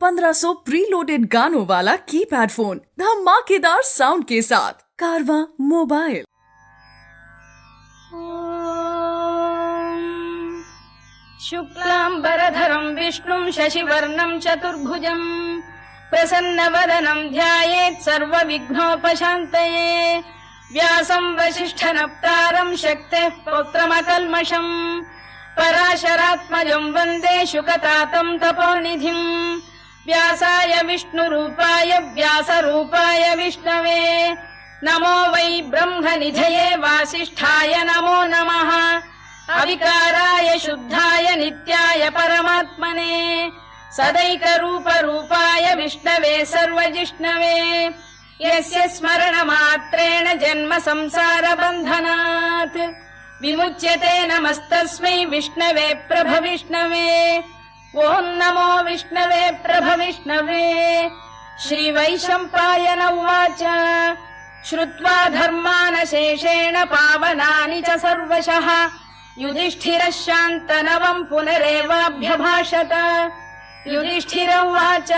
1500 preloaded गानों वाला keypad phone धमाकेदार साउंड के साथ कारवा मोबाइल। शुक्लांबरधरं विष्णुं शशिवर्णं चतुर्भुजं प्रसन्नवदनं ध्यायेत् सर्वविघ्नोपशान्तये। व्यासं वसिष्ठनप्तारं शक्तेः पौत्रमकल्मषं पराशरात्मजं वन्दे शुकतातं तपोनिधिं। व्यासाय विष्णुरूपाय व्यासरूपाय विष्णवे नमो वै ब्रह्मनिधये वासिष्ठाय नमो नमः। अविकाराय शुद्धाय नित्याय परमात्मने सदैकरूपरूपाय विष्णवे सर्वजिष्णवे। यस्य स्मरणमात्रेण जन्म संसारबन्धनात् विमुच्यते नमस्तस्मै विष्णवे प्रभविष्णवे। ॐ नमो विष्णवे प्रभविष्णवे। श्रीवैशम्पायन उवाच श्रुत्वा धर्मानशेषेण पावनानि च सर्वशः युधिष्ठिरः शान्तनवम् पुनरेवाभ्यभाषत। युधिष्ठिर उवाच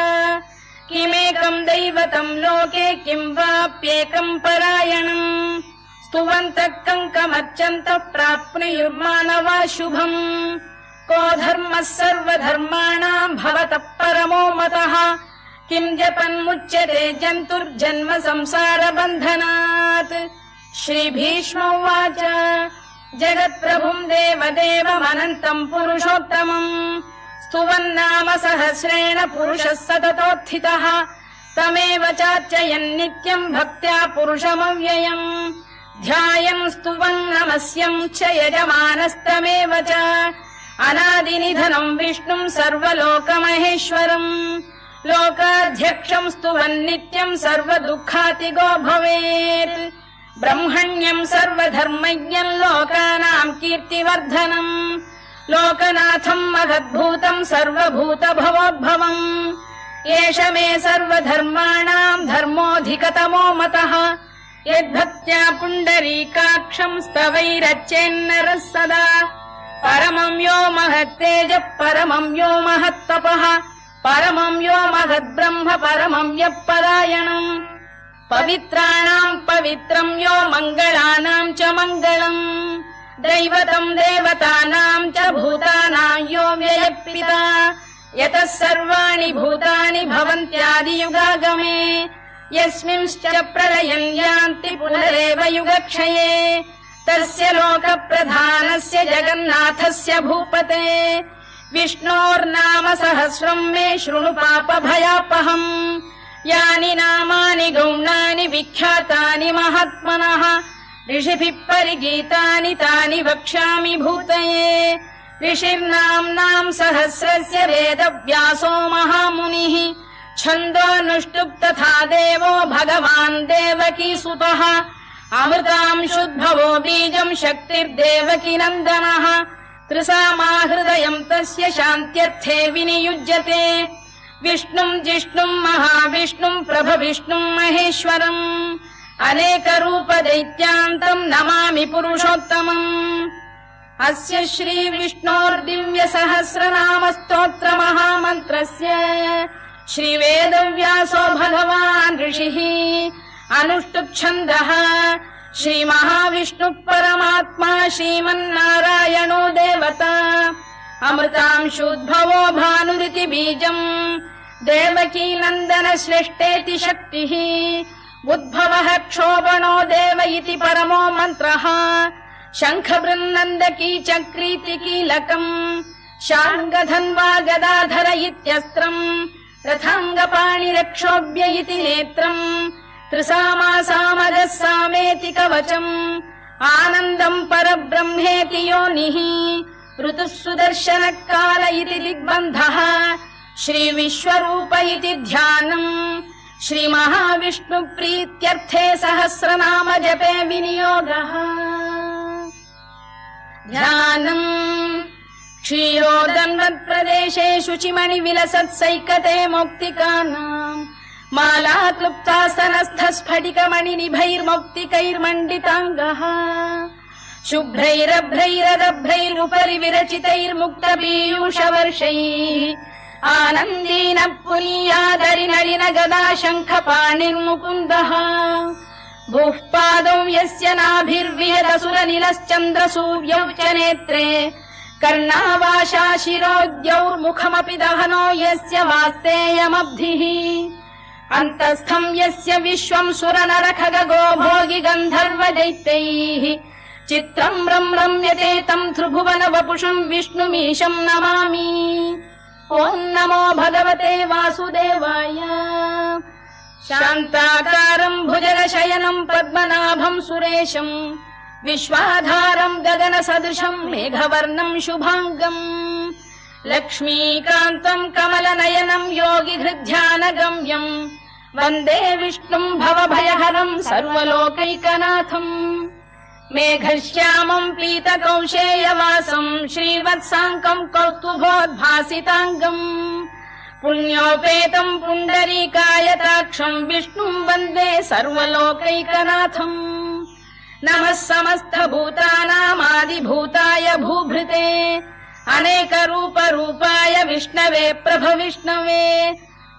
किमेकम् दैवतम् लोके किम् वाप्येकम् परायणम् स्तुवन्तः कङ्कमर्चन्तः प्राप्नुयुर्मानवा शुभम्। को धर्मः सर्वधर्माणाम् भवतः परमो मतः किम् जपन्मुच्यते जन्तुर्जन्म संसारबन्धनात्। श्रीभीष्म उवाच जगत्प्रभुम् देवदेवमनन्तम् पुरुषोत्तमम् स्तुवन्नाम सहस्रेण पुरुषः सततोत्थितः तमेव चार्चयन्नित्यम् भक्त्या पुरुषमव्ययम्। ध्यायन् स्तुवन् नमस्यम् च यजमानस्तमेव च अनादिनिधनम् विष्णुम् सर्वलोकमहेश्वरम्। लोकाध्यक्षम् स्तुवन्नित्यम् सर्वदुःखातिगो भवेत्। ब्रह्मण्यम् सर्वधर्मज्ञम् लोकानाम् कीर्तिवर्धनम् लोकनाथम् महद्भूतम् सर्वभूतभवोद्भवम्। एष मे सर्वधर्माणाम् धर्मोऽधिकतमो मतः यद्भक्त्या पुण्डरीकाक्षम् स्तवैरच्चेन्नरः सदा। परमम् यो महत्तेजः परमम् यो महत्तपः परमम् यो महद्ब्रह्म परमम् यः परायणम्। पवित्राणाम् पवित्रम् यो मङ्गलानाम् च मङ्गलम् दैवतम् देवतानाम् च भूतानाम् यो व्ययः यतः सर्वाणि भूतानि भवन्त्यादियुगागमे यस्मिंश्च प्रलयम् यान्ति पुनरेव युगक्षये तस्य लोकप्रधानस्य जगन्नाथस्य भूपते विष्णोर्नाम सहस्रम् मे शृणु पापभयापहम्। यानि नामानि गौणानि विख्यातानि महात्मनः ऋषिभिः परिगीतानि तानि वक्ष्यामि भूतये। ऋषिर्नाम्नाम् सहस्रस्य वेदव्यासो महामुनिः छन्दोऽनुष्टुप् तथा देवो भगवान् देवकीसुतः। अमृतांशुद्भवो बीजम् शक्तिर्देवकी नन्दनः त्रिसामाहृदयम् तस्य शान्त्यर्थे विनियुज्यते। विष्णुम् जिष्णुम् महाविष्णुम् प्रभविष्णुम् महेश्वरम् अनेकरूपदैत्यान्तम् नमामि पुरुषोत्तमम्। अस्य श्रीविष्णोर्दिव्यसहस्रनामस्तोत्रमहामन्त्रस्य श्रीवेदव्यासो भगवान् ऋषिः अनुष्टुप्छन्दः। श्रीमहाविष्णुः परमात्मा श्रीमन्नारायणो देवता अमृतांशुद्भवो भानुरिति बीजम् देवकी नन्दन श्रेष्ठेति शक्तिः उद्भवः क्षोभणो देव इति परमो मन्त्रः शङ्खबृन्नन्दकी चक्रीति कीलकम् शार्ङ्गधन्वा गदाधर इत्यस्त्रम् रथाङ्गपाणिरक्षोभ्य इति नेत्रम् त्रिसामासामगः सामेति कवचम् आनन्दम् परब्रह्मेति योनिः ऋतुः सुदर्शनकाल इति दिग्बन्धः श्रीविश्वरूप इति ध्यानम् श्रीमहाविष्णुप्रीत्यर्थे सहस्रनाम जपे विनियोगः। ध्यानम् क्षीरोदन्वत्प्रदेशे शुचिमणिविलसत्सैकते मौक्तिकानाम् माला क्लुप्तासनस्थ स्फटिकमणिनिभैर्मौक्तिकैर्मण्डिताङ्गः शुभ्रैरभ्रैरदभ्रैरुपरि विरचितैर्मुक्तपीयूषवर्षैः आनन्दीन पुनीयादरि नलिन गदा शङ्खपाणिर्मुकुन्दः भूः पादौ यस्य नाभिर्विहदसुरनिलश्चन्द्रसूर्यौ च नेत्रे कर्णावाशा शिरोद्यौर्मुखमपि दहनो यस्य वास्तेयमब्धिः अन्तस्थम् यस्य विश्वम् सुरनरखगो भोगि गन्धर्व दैत्यैः चित्रम् रम्यते तम् त्रिभुवन वपुषम् विष्णुमीशम् नमामि। ॐ नमो भगवते वासुदेवाय। शान्ताकारम् भुजगशयनम् पद्मनाभम् सुरेशम् विश्वाधारम् गगनसदृशम् मेघवर्णम् शुभाङ्गम् लक्ष्मीकान्तम् कमलनयनम् योगिहृध्यानगम्यम् वन्दे विष्णुम् भवभयहरम् सर्वलोकैकनाथम् मेघश्यामम् पीतकौशेयवासम् श्रीवत्साङ्कम् कौस्तुभोद्भासिताङ्गम् पुण्योपेतम् पुण्डरीकायताक्षम् विष्णुम् वन्दे सर्वलोकैकनाथम् नमः समस्तभूतानामादिभूताय भूभृते अनेकरूपरूपाय विष्णवे प्रभविष्णवे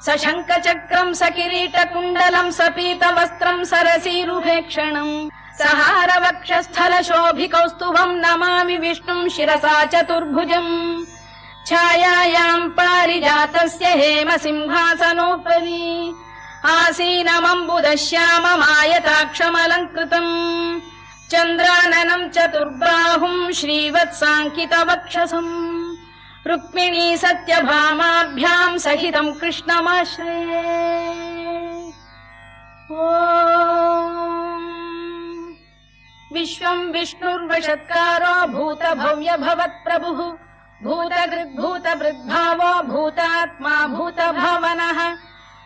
सशङ्खचक्रम् सकिरीटकुण्डलम् सपीतवस्त्रम् सरसीरुभेक्षणम् सहारवक्षस्थलशोभिकौस्तुभम् नमामि विष्णुम् शिरसा चतुर्भुजम् छायायाम् पारिजातस्य हेमसिंहासनोपरि आसीनमम्बुदश्याममायताक्षमलङ्कृतम् चन्द्राननम् चतुर्बाहुम् श्रीवत्साङ्कितवक्षसम् रुक्मिणी सत्यभामाभ्याम् सहितम् कृष्णमाश्रये। विश्वम् विष्णुर्वषत्कारो भूतभव्य भवत्प्रभुः भूतकृद्भूतभृद्भावो भूतात्मा भूतभावनः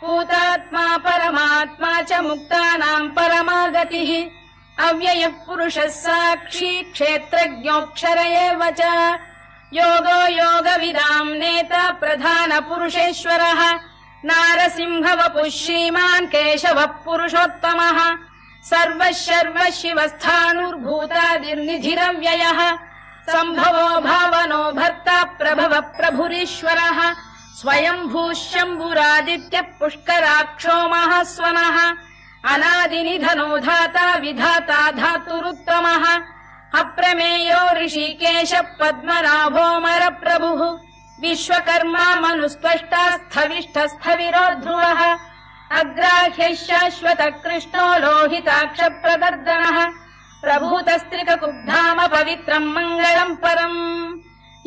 भूतात्मा परमात्मा च मुक्तानाम् परमागतिः अव्ययः पुरुषः साक्षी क्षेत्रज्ञोऽक्षर एव च योगो योगविदाम् नेता प्रधानपुरुषेश्वरः नारसिंहवपुः श्रीमान् केशवः पुरुषोत्तमः सर्वः शर्वः शिवस्थाणुर्भूतादिर्निधिरव्ययः सम्भवो भावनो भर्ता प्रभवः प्रभुरीश्वरः स्वयम्भूः शम्भुरादित्यः पुष्कराक्षो महास्वनः अनादिनिधनो धाता विधाता धातुरुत्तमः अप्रमेयो ऋषिकेश पद्मनाभोऽमर प्रभुः विश्वकर्मा मनुस्त्वष्टा स्थविष्ठस्थविरो ध्रुवः अग्राह्यः शाश्वत कृष्णो लोहिताक्ष प्रदर्दनः प्रभूतस्त्रिककुब्धाम पवित्रम् मङ्गलम् परम्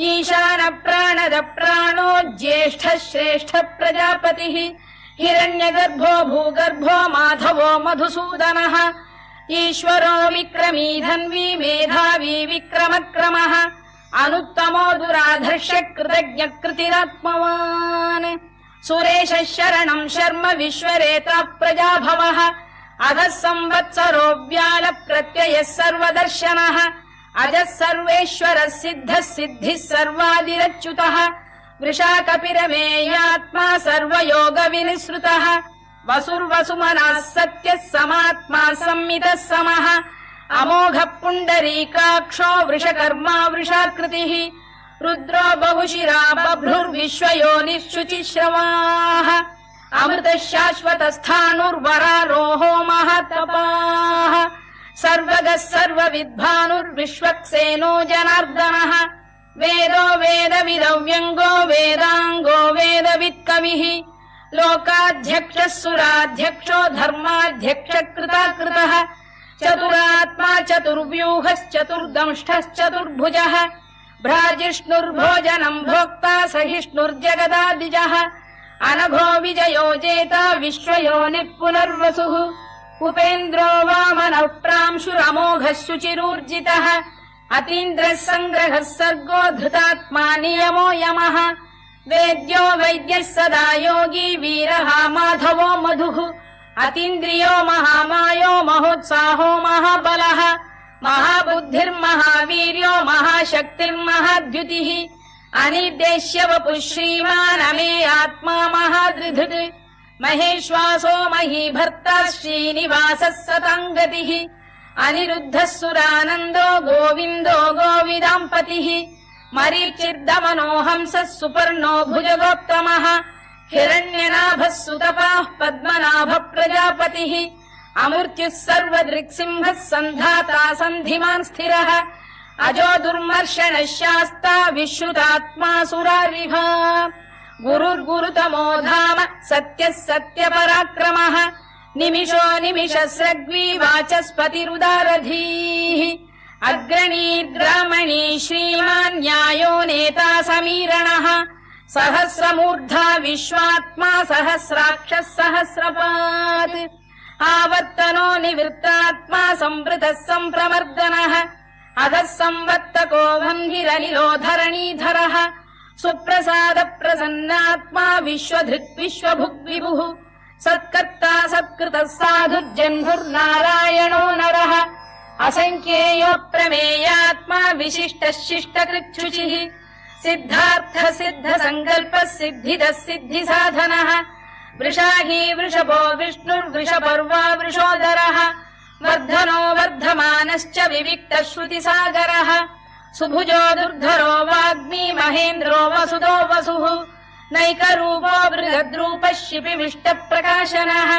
ईशान प्राणद प्राणो ज्येष्ठः श्रेष्ठ प्रजापतिः हिरण्यगर्भो भूगर्भो माधवो मधुसूदनः ईश्वरो विक्रमी धन्वी मेधावी विक्रमक्रमः अनुत्तमो दुराधर्ष कृतज्ञ कृतिरात्मवान् सुरेशः शरणम् शर्म विश्वरेता प्रजाभवः अधः संवत्सरो व्याल प्रत्ययः सर्वदर्शनः अजः सर्वेश्वरः सिद्धः सिद्धिः सर्वादिरच्युतः वृषा कपिरमेयात्मा सर्वयोग विनिसृतः वसुर्वसुमनः सत्यः समात्मा संमितः समः अमोघः पुण्डरीकाक्षो वृषकर्मा वृषाकृतिः रुद्रो बहुशिरा बभ्रुर्विश्वयोनिः शुचिश्रवाः अमृतः शाश्वतस्थाणुर्वरारोहो महातपाः सर्वगः सर्वविद्भानुर्विश्वक्सेनो जनार्दनः वेदो वेदविदव्यङ्गो वेदाङ्गो वेदवित्कविः लोकाध्यक्षः सुराध्यक्षो धर्माध्यक्ष कृताकृतः चतुरात्मा चतुर्व्यूहश्चतुर्दंष्टश्चतुर्भुजः भ्राजिष्णुर्भोजनम् भोक्ता सहिष्णुर्जगदादिजः अनघो विजयो जेता विश्वयोनिः पुनर्वसुः उपेन्द्रो वामनः प्रांशुरमोघः शुचिरूर्जितः अतीन्द्रः सङ्ग्रहः सर्गो धृतात्मा नियमो यमः वेद्यो वैद्यः सदा योगी वीरः माधवो मधुः अतीन्द्रियो महामायो महोत्साहो महाबलः महाबुद्धिर्महावीर्यो महाशक्तिर्महाद्युतिः अनिर्देश्य वपुः श्रीमान् अमे आत्मा महादृधृत् महेश्वासो महीभर्ता श्रीनिवासः सताङ्गतिः अनिरुद्धः सुरानन्दो गोविन्दो गोविदाम्पतिः मरीचिर्दमनोहंसः सुपर्णो भुजगोत्तमः हिरण्यनाभः सुतपाः पद्मनाभः प्रजापतिः अमृत्युः सर्वदृक्सिंहः सन्धाता सन्धिमान् स्थिरः अजो दुर्मर्षणः शास्ता विश्रुतात्मा सुरारिः गुरुर्गुरुतमो धाम सत्यः सत्यपराक्रमः निमिषो निमिषस्रग्वी वाचस्पतिरुदारधीः अग्रणीर्ग्रामणी श्रीमान् न्यायो नेता समीरणः सहस्रमूर्धा विश्वात्मा सहस्राक्षः सहस्रपात् आवर्तनो निवृत्तात्मा संवृतः सम्प्रमर्दनः अधः संवर्तको वह्निरनिलो धरणीधरः सुप्रसाद प्रसन्नात्मा विश्वधृक् विश्वभुग्विभुः सत्कर्ता सत्कृतः साधुर्जह्नुर्नारायणो नरः असंख्येयो प्रमेयात्मा विशिष्टः शिष्टकृच्छुचिः सिद्धार्थ सिद्ध संकल्पः सिद्धिदः सिद्धिसाधनः वृषाही वृषभो विष्णुर्वृषपर्वा वृषोदरः वर्धनो वर्धमानश्च विविक्तः श्रुतिसागरः सुभुजो दुर्धरो वाग्मी महेन्द्रो वसुदो वसुः नैकरूपो बृहद्रूपः शिपिविष्टप्रकाशनः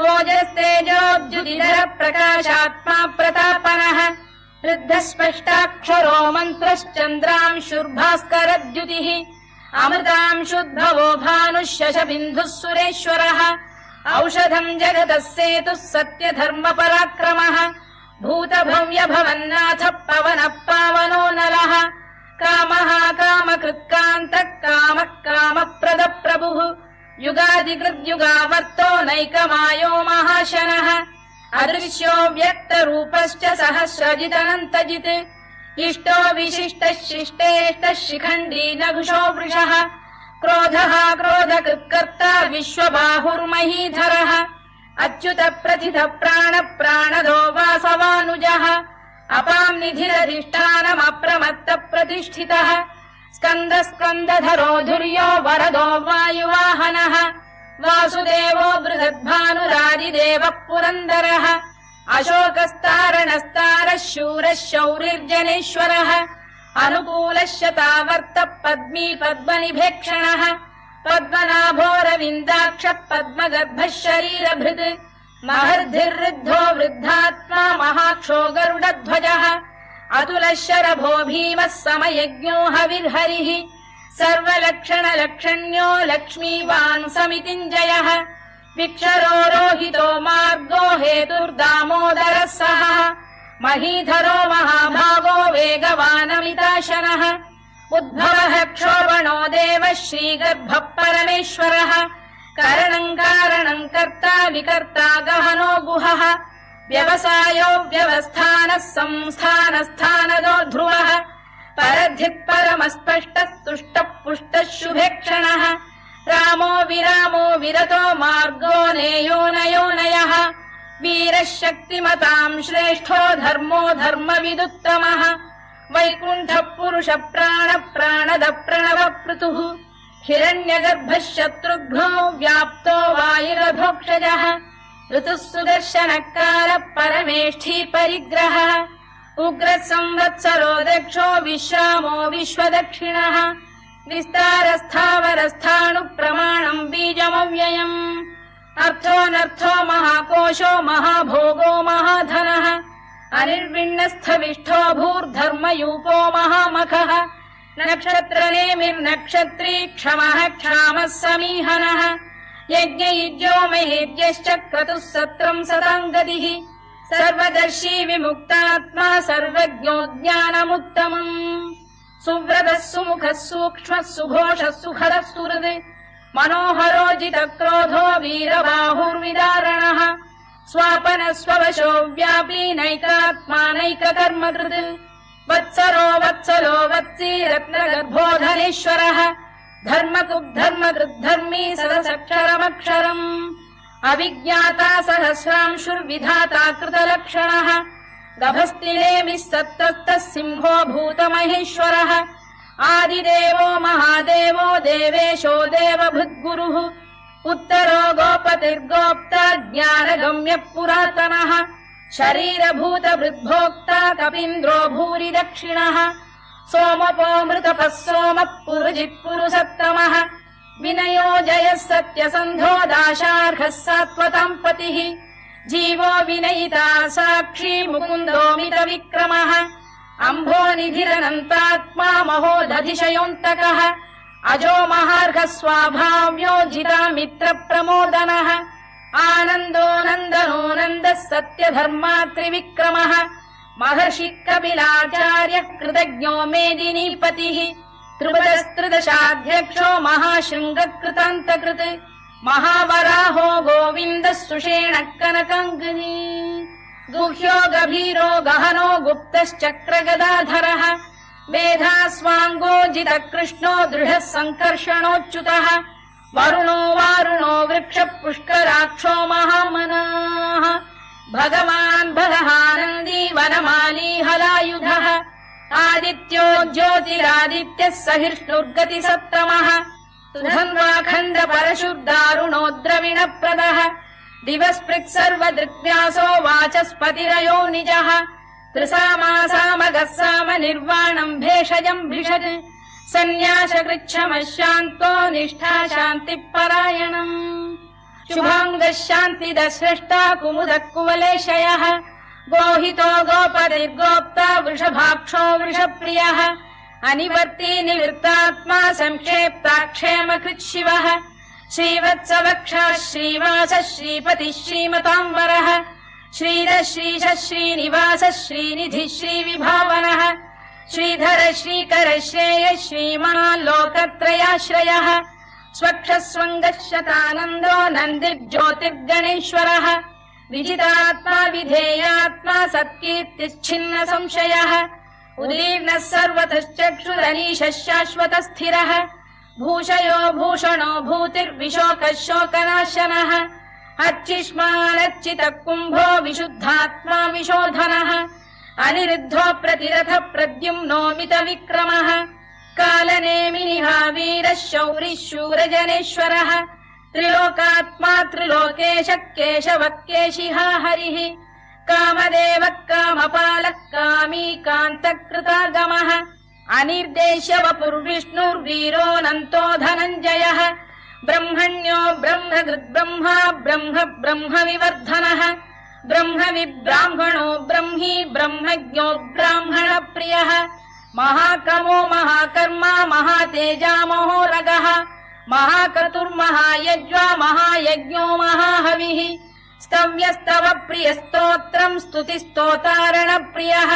ओजस्तेजोद्युतिधर प्रकाशात्मा प्रतापनः वृद्धस्पष्टाक्षरो मन्त्रश्चन्द्रांशुर्भास्करद्युतिः अमृतांशुद्भवो भानुः शशबिन्दुः सुरेश्वरः औषधम् जगतः सेतुः सत्यधर्मपराक्रमः भूतभव्यभवन्नाथ पवनः पावनो नलः कामः कामकृत्कान्तः कामः कामप्रदप्रभुः युगादिकृद्युगावर्तो नैकमायो महाशनः अदृश्यो व्यक्तरूपश्च सहस्रजिदनन्तजित् इष्टो विशिष्टः शिष्टेष्टः शिखण्डी नघुषो वृषः क्रोधः क्रोधकृत्कर्ता विश्वबाहुर्महीधरः अच्युत प्रथित प्राण प्राणदो वासवानुजः अपाम् निधिरधिष्ठानमप्रमत्त प्रतिष्ठितः स्कन्द स्कन्दधरो धुर्यो वरदो वायुवाहनः वासुदेवो बृहद्भानुरादिदेवः पुरन्दरः अशोकस्तारणस्तारः शूरः शौरिर्जनेश्वरः अनुकूलः शतावर्तः पद्मी पद्मनिभेक्षणः पद्मनाभोरविन्दाक्षः पद्मगर्भः शरीरभृत् महर्धिर्वृद्धो वृद्धात्मा महाक्षो गरुडध्वजः अतुलः शरभो भीमः समयज्ञो हविर्हरिः सर्वलक्षणलक्षण्यो लक्ष्मीवान् समितिञ्जयः विक्षरो रोहितो मार्गो हेतुर्दामोदरः सः महीधरो महाभागो वेगवानमिताशनः उद्भवः क्षोभणो देवः श्रीगर्भः परमेश्वरः करणम् कारणम् कर्ता विकर्ता गहनो गुहः व्यवसायो व्यवस्थानः संस्थानस्थानदो ध्रुवः परधिः परमस्पष्टः तुष्टः पुष्टः शुभेक्षणः रामो विरामो विरतो मार्गो नेयोनयोनयः वीरः शक्तिमताम् श्रेष्ठो धर्मो धर्मविदुत्तमः वैकुण्ठः पुरुष प्राण प्राणद प्रणव पृतुः हिरण्यगर्भः शत्रुघ्नो व्याप्तो वायुरधोक्षजः ऋतुः सुदर्शनकालः परमेष्ठी परिग्रहः उग्रः संवत्सरो दक्षो विश्रामो विश्वदक्षिणः विस्तारस्थावरस्थाणु प्रमाणम् बीजमव्ययम् अर्थोऽनर्थो महाकोशो महाभोगो महाधनः अनिर्विण्णस्थविष्ठो भूर्धर्मयूपो महामखः नक्षत्रनेमिर्नक्षत्री क्षमः क्षामः समीहनः यज्ञयुज्यो महेज्यश्च क्रतुः सत्रम् सदाम् गतिः सर्वदर्शी विमुक्तात्मा सर्वज्ञो ज्ञानमुत्तमम् सुव्रतः सुमुखः सूक्ष्मः सुघोषः सुखदः सुहृद् मनोहरोजितक्रोधो वीरबाहुर्विदारणः स्वापनः स्ववशो व्यापी नैकात्मा नैककर्मकृत् वत्सरो वत्सलो वत्सी रत्नगर्भोधनेश्वरः धर्मकृद्धर्मकृद्धर्मी सदसक्षरमक्षरम् अविज्ञाता सहस्रांशुर्विधाता कृतलक्षणः गभस्तिनेमिः सत्तस्तः सिंहो भूतमहेश्वरः आदिदेवो महादेवो देवेशो देवभृद्गुरुः उत्तरो गोपतिर्गोप्ता ज्ञानगम्यः पुरातनः शरीरभूतभृद्भोक्ता कपीन्द्रो भूरि दक्षिणः सोमपोऽमृतपः सोमः पुरुजित्पुरुषत्तमः विनयो जयः सत्यसन्धो दाशार्हः सात्वताम् पतिः जीवो विनयिता साक्षी मुकुन्दोमित विक्रमः अम्भोनिधिरनन्तात्मा महोदधिशयोऽन्तकः अजो महार्घः स्वाभाव्यो जितामित्र प्रमोदनः आनन्दो नन्दनो नन्दः सत्यधर्मात्रिविक्रमः महर्षि कपिलाचार्यः कृतज्ञो मेदिनीपतिः त्रिपुरस्त्रिदशाध्यक्षो महाशृङ्गकृतान्तकृत् महावराहो गोविन्दः सुषेणः कनकाङ्गनी गुह्यो गभीरो गहनो गुप्तश्चक्रगदाधरः मेधास्वाङ्गो जितकृष्णो दृढः सङ्कर्षणोच्युतः वरुणो वारुणो वृक्षः पुष्कराक्षो महामनाः भगवान् भगहानन्दी वनमाली हलायुधः आदित्यो ज्योतिरादित्यः सहिष्णुर्गतिसत्तमः सुधन्वाखण्ड परशुर्दारुणो द्रविणप्रदः दिवस्पृक् सर्वदृग्व्यासो वाचस्पतिरयो निजः त्रिसामासामगः साम निर्वाणम् भेषजम् भिषज सन्न्यासकृच्छमः शान्तो निष्ठा शान्तिपरायणम् शुभाङ्गः शान्तिदः स्रष्टा कुमुदः कुवलेशयः गोहितो गोपतिर्गोप्ता वृषभाक्षो वृषप्रियः अनिवर्ती निवृत्तात्मा संक्षेप्ताक्षेमकृत् शिवः श्रीवत्सवक्षः श्रीवासः श्रीपतिः श्रीमताम्बरः श्रीधः श्रीशः श्रीनिवासः श्रीनिधिः श्रीविभावनः श्रीधर श्रीकर श्रेयः श्रीमान् लोकत्रयाश्रयः स्वक्षः स्वङ्गः शतानन्दो नन्दिर्ज्योतिर्गणेश्वरः विजितात्मा विधेयात्मा सत्कीर्तिश्छिन्न संशयः उदीर्णः सर्वतश्चक्षुरनीशः शाश्वतः स्थिरः भूषयो भूषणो भूतिर्विशोकः शोकनाशनः अर्चिष्मानर्चितः कुम्भो विशुद्धात्मा विशोधनः अनिरुद्धो प्रतिरथ प्रद्युम्नोमित विक्रमः कालनेमिनिः वीरः शौरिः शूरजनेश्वरः त्रिलोकात्मा त्रिलोकेशः केशवः केशिहा हरिः कामदेवः कामपालः कामी कान्तकृतागमः अनिर्देश्य वपुर्विष्णुर्वीरोऽनन्तो धनञ्जयः ब्रह्मण्यो ब्रह्मकृद्ब्रह्मा ब्रह्म ब्रह्म विवर्धनः ब्रह्म विब्राह्मणो ब्रह्मी ब्रह्मज्ञो ब्राह्मण प्रियः महाकमो महाकर्मा महातेजा महोरगः महाक्रतुर्महायज्वा महायज्ञो महाहविः स्तव्यस्तव प्रियस्तोत्रम् स्तुतिस्तोतारण प्रियः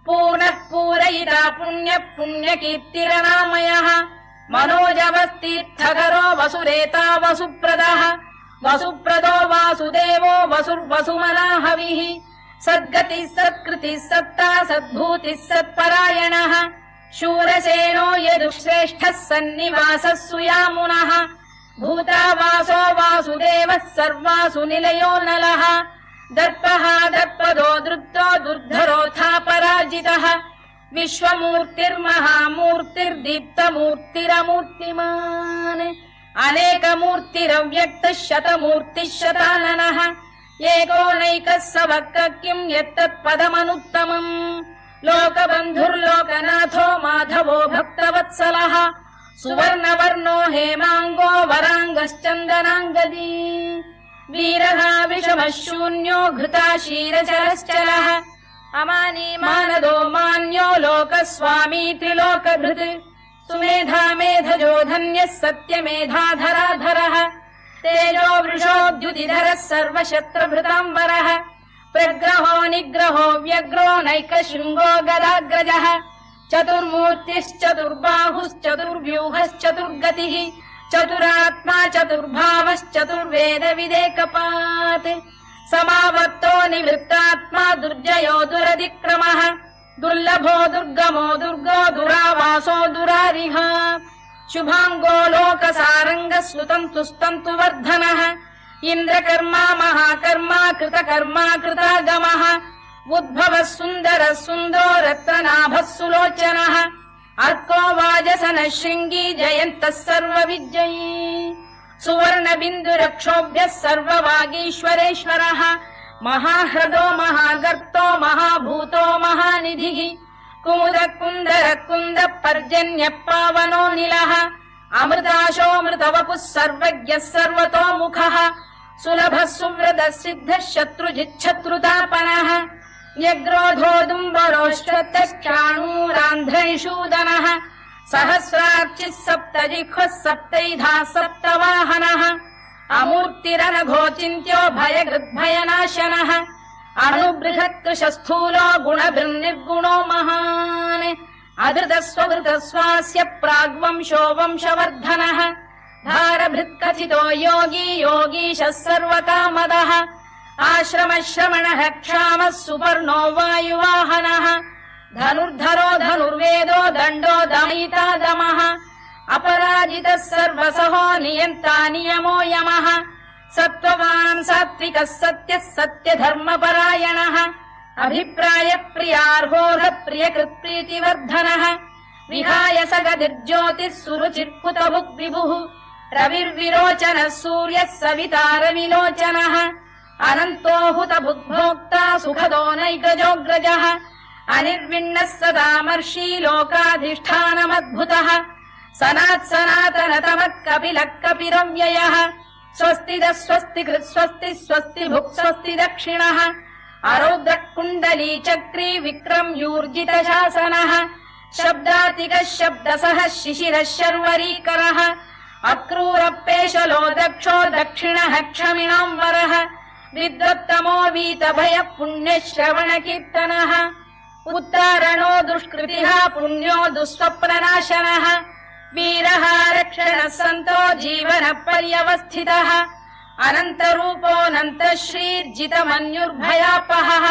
पूर्णः पूरयिता पुण्यः पुण्यकीर्तिरनामयः मनोजवस्तीर्थकरो वसुरेता वसुप्रदः वसुप्रदो वासुदेवो वसुर्वसुमनाहविः सद्गतिः सत्कृतिः सत्ता सद्भूतिः सत्परायणः शूरसेनो यदुश्रेष्ठः सन्निवासः सुयामुनः भूतावासो वासुदेवः सर्वासु निलयो नलः दर्पः दर्पदो दृप्तो दुर्धरोऽथापराजितः विश्वमूर्तिर्महामूर्तिर्दीप्तमूर्तिरमूर्तिमान् अनेकमूर्तिरव्यक्तः शतमूर्तिः शताननः एकोनैकः स वक्र किम् यत्तत्पदमनुत्तमम् लोकबन्धुर्लोकनाथो माधवो भक्तवत्सलः सुवर्णवर्णो हेमाङ्गो वराङ्गश्चन्दनाङ्गदी वीरः विषमः शून्यो घृता क्षीरचरश्चलः अमानी मानदो मान्यो लोकस्वामी त्रिलोकभृत् सुमेधा मेधजो धन्यः सत्यमेधाधराधरः तेजो वृषोद्युतिधरः सर्वशस्त्रभृताम्बरः प्रग्रहो निग्रहो व्यग्रो नैकशृङ्गो गदाग्रजः चतुर्मूर्तिश्चतुर्बाहुश्चतुर्व्यूहश्चतुर्गतिः चतुरात्मा चतुर्भावश्चतुर्वेदविदेकपात् समावर्तो निवृत्तात्मा दुर्जयो दुरधिक्रमः दुर्लभो दुर्गमो दुर्गो दुरावासो दुरारिः शुभाङ्गो लोकसारङ्गः सुतन्तु वर्धनः इन्द्रकर्मा महाकर्मा कृतकर्मा कृतागमः उद्भवः सुन्दरः सुन्दरो रत्ननाभः सुलोचनः अर्को वाजसनः शृङ्गी जयन्तः सर्वविजयी सुवर्णबिन्दुरक्षोभ्यः सर्ववागीश्वरेश्वरः महाह्रदो महागर्तो महाभूतो महानिधिः कुमुद कुन्दर कुन्द पर्जन्य पावनो निलः अमृताशोऽमृतवपुः सर्वज्ञः सर्वतोमुखः सुलभः सुव्रतः सिद्धः शत्रुजिच्छत्रुतापनः न्यग्रोधोदुम्बरोश्वत्तश्चाणूरान्ध्रैषूदनः सहस्रार्चिः सप्तजिह्वः सप्तैधा सप्तवाहनः अमूर्तिरनघोचिन्त्यो भयगृद्भयनाशनः अणुबृहत्कृशस्थूलो गुणभिर्निर्गुणो महान् अधृतस्वभृतस्वास्य प्राग्वंशो वंशवर्धनः धारभृत्कथितो योगी योगीशः सर्वकामदः आश्रमश्रमणः क्षामः सुपर्णो वायुवाहनः धनुर्धरो धनुर्वेदो दण्डो दमयिता दमः अपराजितः सर्वसहो नियन्ता नियमो यमः सत्त्ववान् सात्विकः सत्यः सत्यधर्मपरायणः अभिप्राय प्रियार्होः प्रियकृत्प्रीतिवर्धनः विहाय सगतिर्ज्योतिः सुरुचिर्कुतभुक् विभुः रविर्विरोचनः सूर्यः सवितारविलोचनः अनन्तो हुतभुग्भोक्ता सुखदो नैकजोऽग्रजः अनिर्विण्णः सदामर्षी लोकाधिष्ठानमद्भुतः सनात्सनातनतमः कपिलः कपिरव्ययः स्वस्तिदः स्वस्तिकृत् स्वस्ति स्वस्ति भुक् स्वस्ति दक्षिणः अरौद्रः कुण्डली चक्री विक्रम्यूर्जितशासनः शब्दातिकः शब्दसः शिशिरः शर्वरीकरः अक्रूरपेशलो दक्षो दक्षिणः क्षमिणाम् वरः विद्वत्तमो वीतभयः पुण्यश्रवणकीर्तनः उत्तारणो दुष्कृतिः पुण्यो दुःस्वप्ननाशनः वीरः रक्षणः सन्तो जीवनः पर्यवस्थितः अनन्तरूपोऽनन्तः श्रीर्जितमन्युर्भयापहः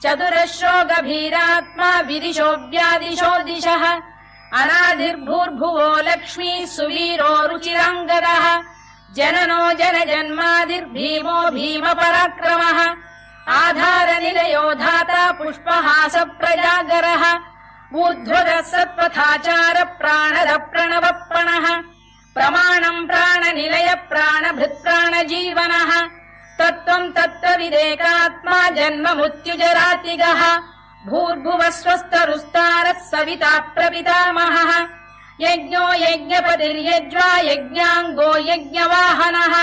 चतुरश्रो गभीरात्मा विदिशो व्यादिशो दिशः अनादिर्भूर्भुवो लक्ष्मी सुवीरो रुचिराङ्गदः जननो जनजन्मादिर्भीमो भीमपराक्रमः आधारनिलयो धाता पुष्पहास प्रजागरः ऊर्ध्वगः सत्पथाचार प्राणद प्रणवप्रणः प्रमाणम् प्राणनिलय प्राणभृत्प्राणजीवनः तत्त्वम् तत्त्वविदेकात्मा जन्म मृत्युजरातिगः भूर्भुवः स्वस्तरुस्तारः सविता प्रपितामहः यज्ञो यज्ञपतिर्यज्वा यज्ञाङ्गो यज्ञवाहनः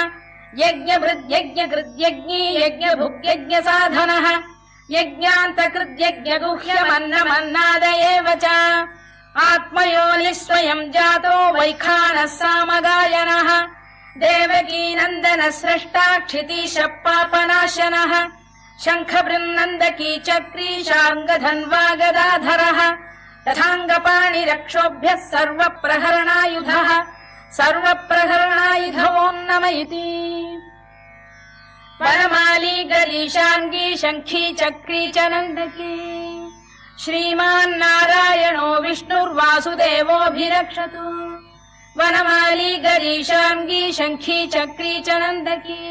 यज्ञभृद्यज्ञकृद्यज्ञी यज्ञभुग्यज्ञसाधनः यज्ञान्तकृद्यज्ञगुह्यमन्नमन्नाद एव च आत्मयोनिः स्वयम् जातो वैखानः सामगायनः देवकीनन्दन स्रष्टा क्षितीशः पापनाशनः शङ्खबृन्नन्दकी चक्री शार्ङ्गधन्वा गदाधरः तथाङ्गपाणिरक्षोभ्यः सर्वप्रहरणायुधः सर्वप्रहरणायुधवो नम इति वनमाली गरीशाङ्गी शङ्खी चक्री च नन्दकी श्रीमान्नारायणो विष्णुर्वासुदेवोऽभिरक्षतु वनमाली गरीशाङ्गी शङ्खी चक्री च नन्दकी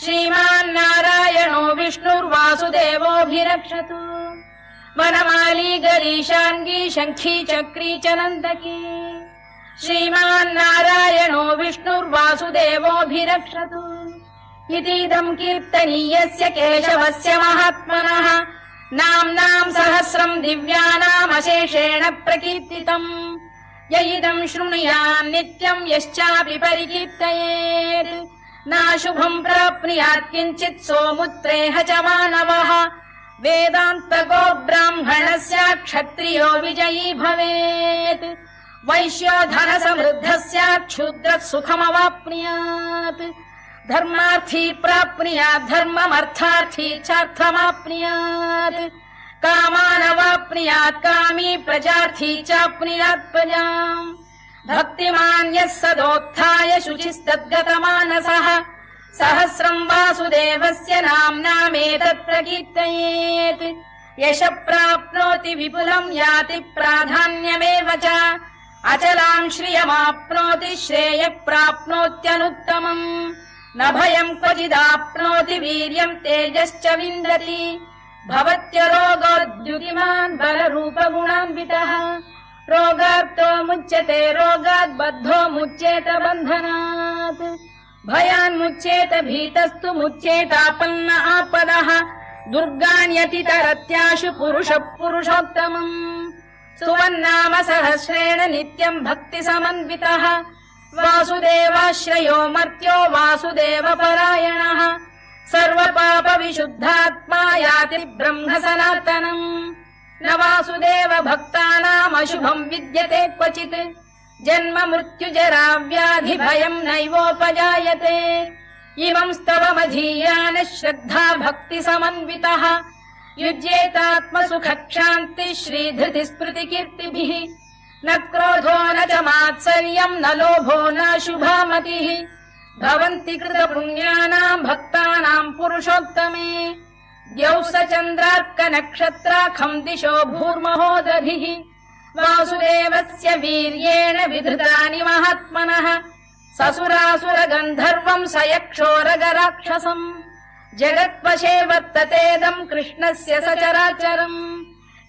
श्रीमान्नारायणो विष्णुर्वासुदेवोऽभिरक्षतु वनमाली गरीशाङ्गी शङ्खी चक्री च नन्दकी श्रीमान्नारायणो विष्णुर्वासुदेवोऽभिरक्षतु इतीदम् कीर्तनीयस्य केशवस्य महात्मनः नाम्नाम् सहस्रम् दिव्यानामशेषेण प्रकीर्तितम् य इदम् शृणुयान् नित्यम् यश्चापि परिकीर्तयेत् नाशुभम् प्राप्नुयात् किञ्चित् सोमुत्रेह च मानवः वेदान्तको ब्राह्मणस्य क्षत्रियो विजयी भवेत् वैश्यो धनसमृद्धस्य क्षुद्रः सुखमवाप्नुयात् धर्मार्थी प्राप्नुयात् धर्ममर्थार्थी चार्थमाप्नुयात् कामानवाप्नुयात् कामी प्रजार्थी चाप्नुयात् प्रजाम् भक्तिमान् यः सदोत्थाय शुचिस्तद्गतमानसः सहस्रम् वासुदेवस्य नाम्नामेतत् प्रकीर्तयेत् यशः प्राप्नोति विपुलम् याति प्राधान्यमेव च अचलाम् श्रियमाप्नोति श्रेयः प्राप्नोत्यनुत्तमम् न भयम् क्वचिदाप्नोति वीर्यम् तेजश्च विन्दति भवत्यरोगोद्युतिमान् बलरूपगुणान्वितः रोगार्तो मुच्यते रोगात् बद्धो मुच्येत बन्धनात् भयान्मुच्येत भीतस्तु मुच्येतापन्न आपदः दुर्गाण्यतितरत्याशु पुरुषः पुरुषोत्तमम् सुवन्नाम सहस्रेण नित्यम् भक्ति समन्वितः वासुदेवाश्रयो मर्त्यो वासुदेवपरायणः सर्वपाप विशुद्धात्मा याति ब्रह्म सनातनम् न वासुदेव भक्तानाम् अशुभम् विद्यते क्वचित् जन्म मृत्युजरा व्याधि भयम् नैवोपजायते इमं स्तवमधीयान श्रद्धा भक्ति समन्वितः युज्येतात्मसुख क्षान्ति श्रीधृति स्मृति कीर्तिभिः न क्रोधो न च मात्सर्यम् न लोभो न शुभा मतिः भवन्ति कृत पुण्यानाम् भक्तानाम् पुरुषोत्तमे द्यौः स चन्द्रार्क नक्षत्राखम् दिशो भूर्महो दधिः वासुदेवस्य वीर्येण विधृतानि महात्मनः ससुरासुर गन्धर्वम् स यक्षोरगराक्षसम् जगत्वशे वर्ततेदम् कृष्णस्य सचराचरम्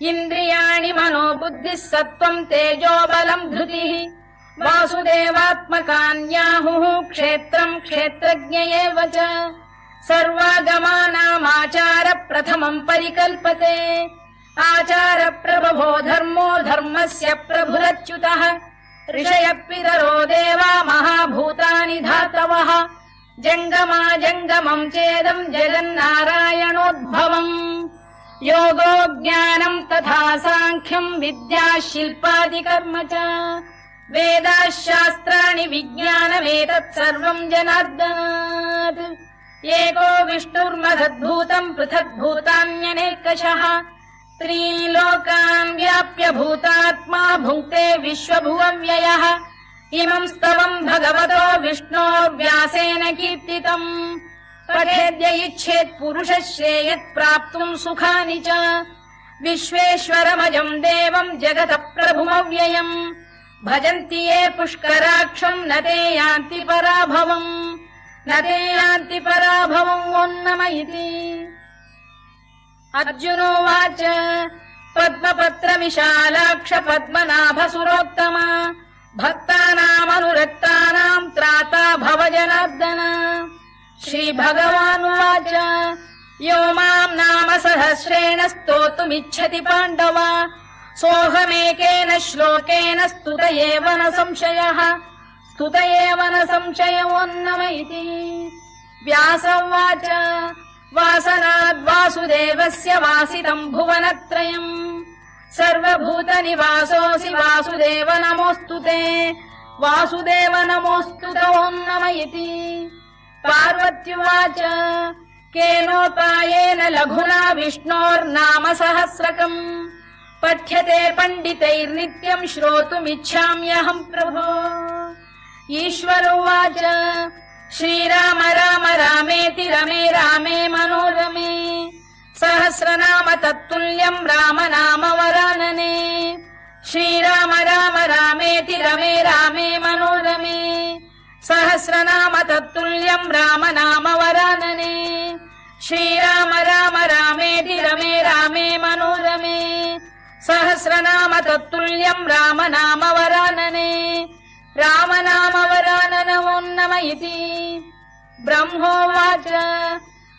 इन्द्रियाणि मनो बुद्धिः सत्त्वम् तेजो बलम् धृतिः वासुदेवात्मकान्याहुः क्षेत्रम् क्षेत्रज्ञ एव च सर्वागमानामाचार प्रथमम् परिकल्पते आचार प्रभवो धर्मो धर्मस्य प्रभुरच्युतः ऋषयः पितरो देवा महाभूतानि धातवः जङ्गमा जङ्गमम् चेदम् जगन्नारायणोद्भवम् योगो ज्ञानम् तथा साङ्ख्यम् विद्या शिल्पादिकर्म च वेदाः शास्त्राणि विज्ञानमेतत् सर्वम् जनार्दनात् एको विष्णुर्महद्भूतम् पृथग्भूतान्यनेकशः त्रीन् लोकान् व्याप्य भूतात्मा भुङ्क्ते विश्वभुवव्ययः इमम् स्तवम् भगवतो विष्णोर्व्यासेन कीर्तितम् पठेद्य इच्छेत् पुरुषः श्रेयत् प्राप्तुम् सुखानि च विश्वेश्वरमजम् देवम् जगतः प्रभुमव्ययम् भजन्ति ये पुष्कराक्षम् न ते यान्ति पराभवम् न ते यान्ति पराभवम् ओन्नम इति अर्जुनोवाच पद्मपत्र विशालाक्ष पद्मनाभ सुरोत्तम भक्तानामनुरक्तानाम् त्राता भव जनार्दन श्रीभगवानुवाच यो माम् नाम सहस्रेण स्तोतुमिच्छति पाण्डव सोऽहमेकेन श्लोकेन स्तुत एव न संशयः स्तुत एव न संशयोन्नम इति व्यास उवाच वासनाद्वासुदेवस्य वासितम् भुवनत्रयम् सर्वभूतनिवासोऽसि वासुदेव नमोऽस्तु ते वासुदेव नमोऽस्तु ते ओन्नम इति पार्वत्युवाच केनोपायेन लघुना विष्णोर्नाम सहस्रकम् पठ्यते पण्डितैर्नित्यम् श्रोतुमिच्छाम्यहम् प्रभो ईश्वर उवाच श्रीराम राम रामेति रमे रामे मनोरमे सहस्रनाम तत्तुल्यम् राम नाम वरानने श्रीराम राम रामेति रमे रामे मनोरमे सहस्रनाम तत्तुल्यम् राम नाम वरानने श्रीराम राम रामेति रमे रामे मनोरमे सहस्रनाम तत्तुल्यम् राम नाम वरानने राम नाम वरानन ओन्नम इति ब्रह्मोवाच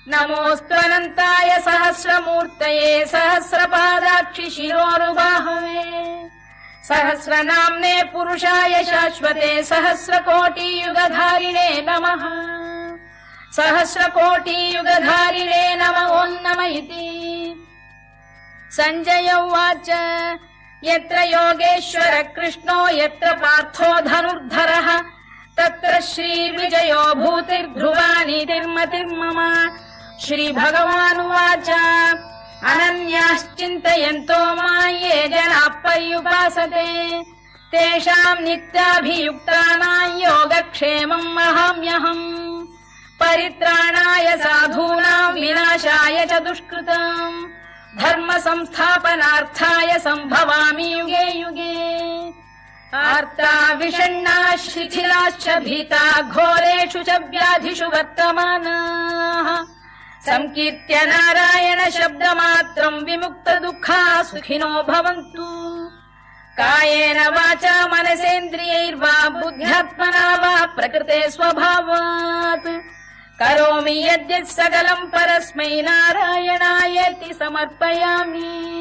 नमोऽस्त्वनन्ताय सहस्रमूर्तये सहस्रपादाक्षि शिरोरुबाहवे सहस्रनाम्ने पुरुषाय शाश्वते सहस्रकोटियुगधारिणे नमः सहस्रकोटियुगधारिणे नम ओन्नम इति सञ्जय उवाच यत्र योगेश्वर कृष्णो यत्र पार्थो धनुर्धरः तत्र श्रीर्विजयो भूतिर्ध्रुवा नीतिर्मतिर्मम श्रीभगवानुवाच अनन्याश्चिन्तयन्तो मां ये जनाः पर्युपासते तेषाम् नित्याभियुक्तानां योगक्षेमम् वहाम्यहम् परित्राणाय साधूनां विनाशाय च दुष्कृताम् धर्म संस्थापनार्थाय सम्भवामि युगे युगे आर्ता विषण्णाः शिथिलाश्च भीता घोरेषु च व्याधिषु वर्तमानाः संकीर्त्य नारायण शब्दमात्रम् विमुक्त दुःखाः सुखिनो भवन्तु कायेन वाचा मनसेन्द्रियैर्वा बुद्ध्यात्मना वा प्रकृते स्वभावात् करोमि करोमि यद्यत् सकलम् परस्मै नारायणायेति समर्पयामि।